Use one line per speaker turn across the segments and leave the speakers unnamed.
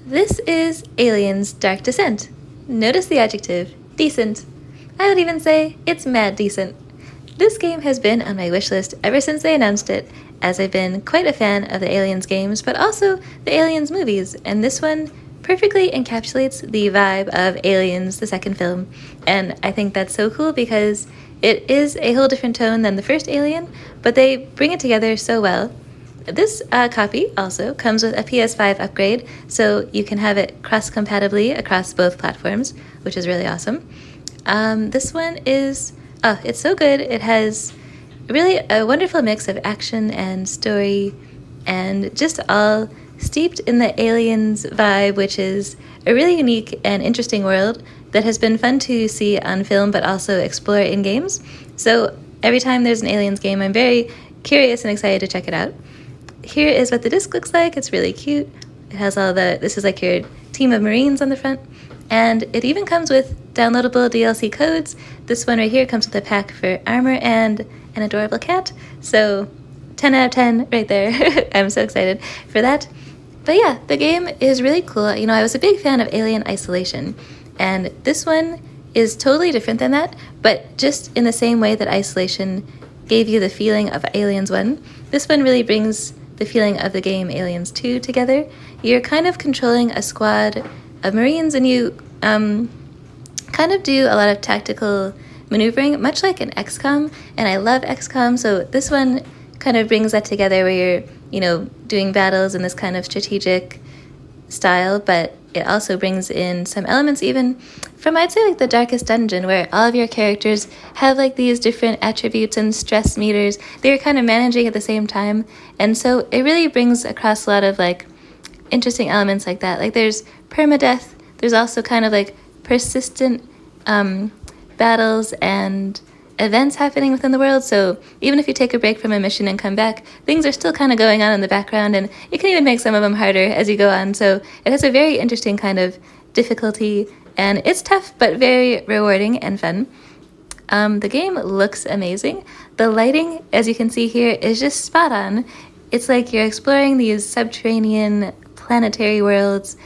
This is Aliens Dark Descent. Notice the adjective, decent. I would even say it's mad decent. This game has been on my wishlist ever since they announced it, as I've been quite a fan of the Aliens games, but also the Aliens movies, and this one perfectly encapsulates the vibe of Aliens, the second film. And I think that's so cool because it is a whole different tone than the first Alien, but they bring it together so well. This copy also comes with a PS5 upgrade, so you can have it cross-compatibly across both platforms, which is really awesome. This one is, it's so good. It has really a wonderful mix of action and story, and just all steeped in the Aliens vibe, which is a really unique and interesting world that has been fun to see on film, but also explore in games. So every time there's an Aliens game, I'm very curious and excited to check it out. Here is what the disc looks like. It's really cute. It has this is like your team of Marines on the front. And it even comes with downloadable DLC codes. This one right here comes with a pack for armor and an adorable cat. So 10 out of 10 right there. I'm so excited for that. But yeah, the game is really cool. You know, I was a big fan of Alien Isolation. And this one is totally different than that, but just in the same way that Isolation gave you the feeling of Aliens 1, this one really brings the feeling of the game Aliens 2 together. You're kind of controlling a squad of Marines, and you kind of do a lot of tactical maneuvering, much like in XCOM, and I love XCOM, so this one kind of brings that together where you're, doing battles in this kind of strategic style, but it also brings in some elements even from, I'd say, like the Darkest Dungeon, where all of your characters have like these different attributes and stress meters they're kind of managing at the same time. And so it really brings across a lot of like interesting elements like that. Like there's permadeath, there's also kind of like persistent battles and events happening within the world. So even if you take a break from a mission and come back, things are still kind of going on in the background, and you can even make some of them harder as you go on. So it has a very interesting kind of difficulty, and it's tough but very rewarding and fun. The game looks amazing. The lighting, as you can see here, is just spot on. It's like you're exploring these subterranean planetary worlds,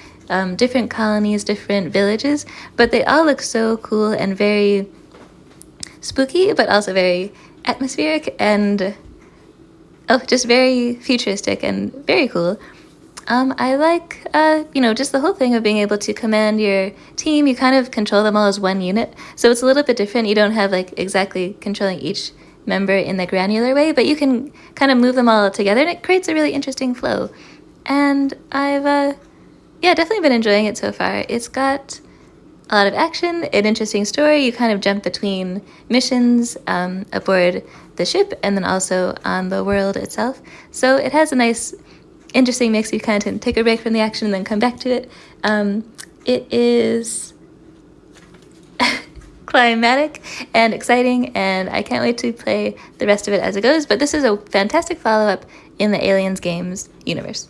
different colonies, different villages, but they all look so cool and very spooky, but also very atmospheric and just very futuristic and very cool. I like, just the whole thing of being able to command your team. You kind of control them all as one unit, so it's a little bit different. You don't have like exactly controlling each member in the granular way, but you can kind of move them all together, and it creates a really interesting flow. And I've definitely been enjoying it so far. It's got a lot of action, an interesting story. You kind of jump between missions aboard the ship and then also on the world itself. So it has a nice, interesting mix. You kind of take a break from the action and then come back to it. It is climatic and exciting, and I can't wait to play the rest of it as it goes. But this is a fantastic follow-up in the Aliens games universe.